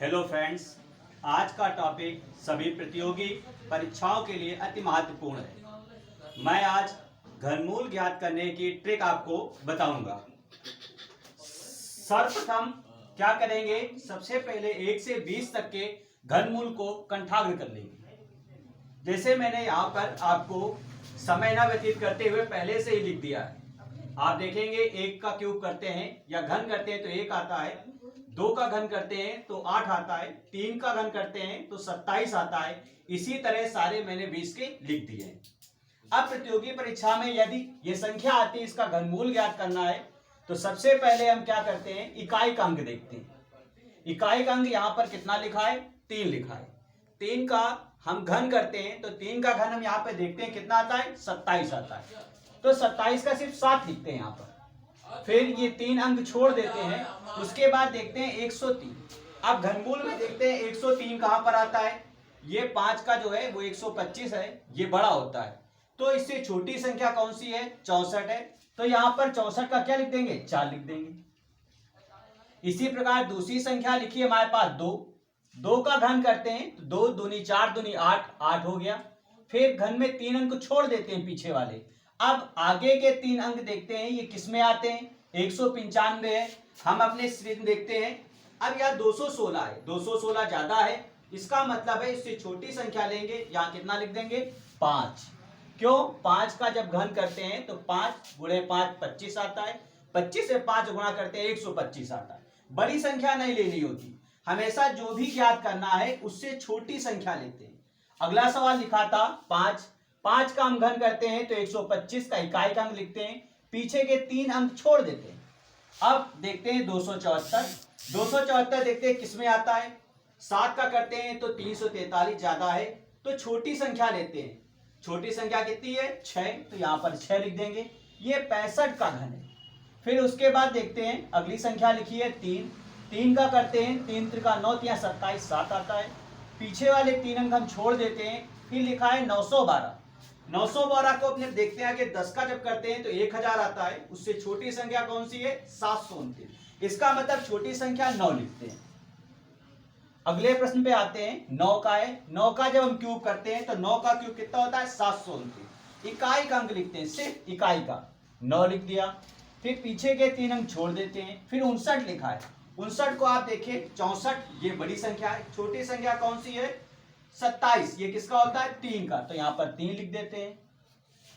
Hello friends, आज का topic सभी प्रतियोगी परीक्षाओं के लिए अति महत्वपूर्ण है। मैं आज घनमूल ज्ञात करने की ट्रिक आपको बताऊंगा। सर्वप्रथम क्या करेंगे, सबसे पहले 1 से 20 तक के घनमूल को कंठाग्र कर लेंगे। जैसे मैंने यहाँ पर आपको समय न व्यतीत करते हुए पहले से ही लिख दिया है। आप देखेंगे 1 का क्यूब करते हैं या घन करते हैं तो 1 आता है, 2 का घन करते हैं तो 8 आता है, 3 का घन करते हैं तो 27 आता है। इसी तरह सारे मैंने 20 के लिख दिए हैं। अब प्रतियोगी परीक्षा में यदि ये संख्या आती है, इसका घनमूल ज्ञात करना है, तो सबसे पहले हम क्या करते हैं, इकाई का अंक देखते हैं। इकाई का अंक यहाँ पर कितना लिखा है, 3 लिखा है। 3 का हम घन करते हैं तो 3 का घन हम यहाँ पे देखते हैं कितना आता है, 27 आता है। तो 27 का सिर्फ 7 लिखते हैं यहाँ पर। फिर ये 3 अंक छोड़ देते हैं। उसके बाद देखते हैं 103। अब घनमूल में देखते हैं 103 कहां पर आता है। ये 5 का जो है वो 125 है, ये बड़ा होता है। तो इससे छोटी संख्या कौन सी है, 64 है। तो यहां पर 64 का क्या लिख देंगे, 4 लिख देंगे। इसी प्रकार दूसरी संख्या लिखी है हमारे पास 2 का घन करते हैं तो 2 दूनी 4 दूनी 8, 8 हो गया। फिर घन में 3 अंक छोड़ देते हैं पीछे वाले। अब आगे के 3 अंक देखते हैं, ये किस में आते हैं, 195 है। हम अपने स्क्रीन देखते हैं। अब यहाँ 216 है, 216 ज्यादा है, इसका मतलब है इससे छोटी संख्या लेंगे। यहाँ कितना लिख देंगे, 5। क्यों, 5 का जब घन करते हैं तो 5 गुणे 5 25 आता है, 25 से 5 गुणा करते हैं 125 आता है। बड़ी संख्या नहीं लेनी होती, हमेशा जो भी ज्ञात करना है उससे छोटी संख्या लेते हैं। अगला सवाल लिखा था 5 का हम घन करते हैं तो 125 का इकाई का अंक लिखते हैं, पीछे के 3 अंक छोड़ देते हैं। अब देखते हैं 274 देखते हैं किस में आता है। 7 का करते हैं तो 343 ज्यादा है, तो छोटी संख्या लेते हैं। छोटी संख्या कितनी है, 6, तो यहां पर 6 लिख देंगे। ये 65 का घन है। फिर उसके बाद देखते हैं अगली संख्या लिखी है 3 का करते हैं 3 त्रिका 9, 27, 7 आता है। पीछे वाले 3 अंक हम छोड़ देते हैं। फिर लिखा है 912 को अपने देखते हैं कि 10 का जब करते हैं तो 1000 आता है। उससे छोटी संख्या कौन सी है, 729। इसका मतलब छोटी संख्या 9 लिखते हैं। अगले प्रश्न पे आते हैं, 9 का है। 9 का जब हम क्यूब करते हैं तो 9 का क्यूब कितना होता है, 729। इकाई का अंक लिखते हैं, सिर्फ इकाई का 9 लिख दिया। फिर पीछे के 3 अंक छोड़ देते हैं। फिर 59 लिखा है। 59 को आप देखिए, 64 ये बड़ी संख्या है, छोटी संख्या कौन सी है, 27। ये किसका होता है, 3 का, तो यहां पर 3 लिख देते हैं।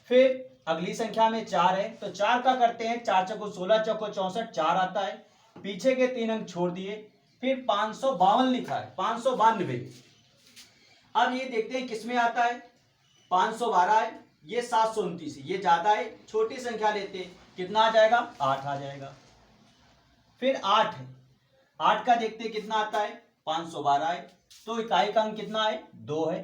फिर अगली संख्या में 4 है, तो 4 का करते हैं 4 चौको 16, चौको 64, 4 आता है। पीछे के 3 अंक छोड़ दिए। फिर 552 लिखा है, 592। अब ये देखते हैं किस में आता है, 512 है, ये 729, ये ज्यादा है, छोटी संख्या लेते हैं। कितना आ जाएगा, 8 आ जाएगा। फिर 8 है, 8 का देखते हैं कितना आता है, 512 है, तो इकाई का अंक कितना है, 2 है।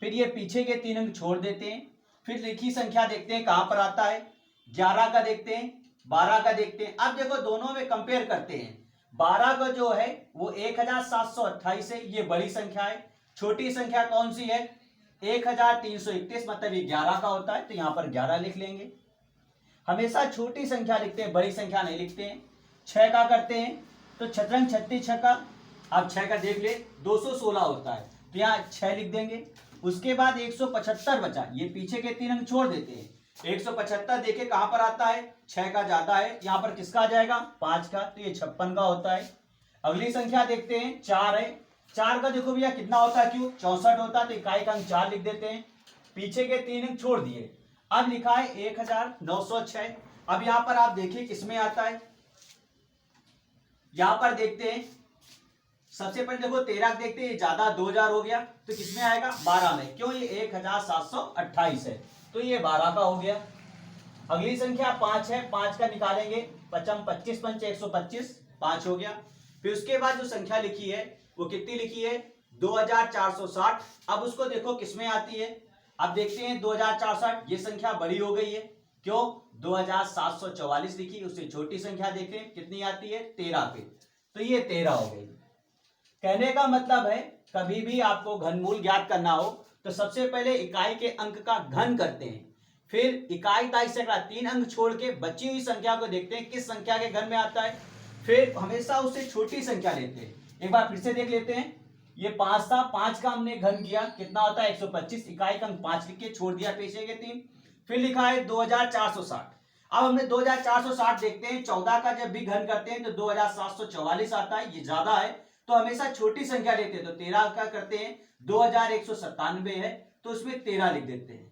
फिर ये पीछे के 3 अंक छोड़ देते हैं। फिर लिखी संख्या देखते हैं कहां पर आता है, 11 का देखते हैं, 12 का देखते हैं। अब देखो दोनों में कंपेयर करते हैं। 12 का जो है वो 1728 है, ये बड़ी संख्या है। छोटी संख्या कौन सी है, 1331, मतलब ये 11 का होता है, तो यहां पर 11 लिख लेंगे। हमेशा छोटी संख्या लिखते हैं, बड़ी संख्या नहीं लिखते हैं। 6 का करते हैं तो छतरंग 36 छक्का, अब 6 का देख ले, 216 होता है, तो यहाँ 6 लिख देंगे। उसके बाद 175 बचा, ये पीछे के 3 अंक छोड़ देते हैं। 175 देखे कहां पर आता है, 6 का ज्यादा है, यहां पर किसका आ जाएगा, 5 का, तो ये 56 का होता है। अगली संख्या देखते हैं, 4 है। 4 का देखो भैया कितना होता है, क्यों 64 होता है, तो इकाई का अंक 4 लिख देते हैं। पीछे के 3 अंक छोड़ दिए। अब लिखा है 1906। अब यहां पर आप देखिए किसमें आता है, यहां पर देखते हैं। सबसे पहले देखो 13 देखते हैं, ज्यादा 2000 हो गया, तो किसमें आएगा, 12 में। क्यों, ये 1728 है, तो ये 12 का हो गया। अगली संख्या 5 है, 5 का निकालेंगे, 25 25 पंच 125, 5 हो गया। फिर उसके बाद जो संख्या लिखी है वो कितनी लिखी है, 2460। अब उसको देखो किसमें आती है। अब देखते हैं 2460, ये संख्या बड़ी हो गई है। क्यों, 2744 लिखी, उससे छोटी संख्या देखें कितनी आती है, 13 पे, तो ये 13 हो गई। कहने का मतलब है, कभी भी आपको घनमूल ज्ञात करना हो तो सबसे पहले इकाई के अंक का घन करते हैं। फिर इकाई ताई से 3 अंक छोड़ के बची हुई संख्या को देखते हैं किस संख्या के घन में आता है। फिर हमेशा उससे छोटी संख्या लेते हैं। एक बार फिर से देख लेते हैं। ये 5 था, 5 का हमने घन किया, कितना होता है 125, इकाई का अंक 5 लिख के छोड़ दिया पेशे के 3। फिर लिखा है 2460। अब हमने 2460 देखते हैं, 14 का जब भी घन करते हैं तो 2744 आता है, ये ज्यादा है तो हमेशा छोटी संख्या लेते हैं, तो 13 का करते हैं 2197 है तो उसमें 13 लिख देते हैं।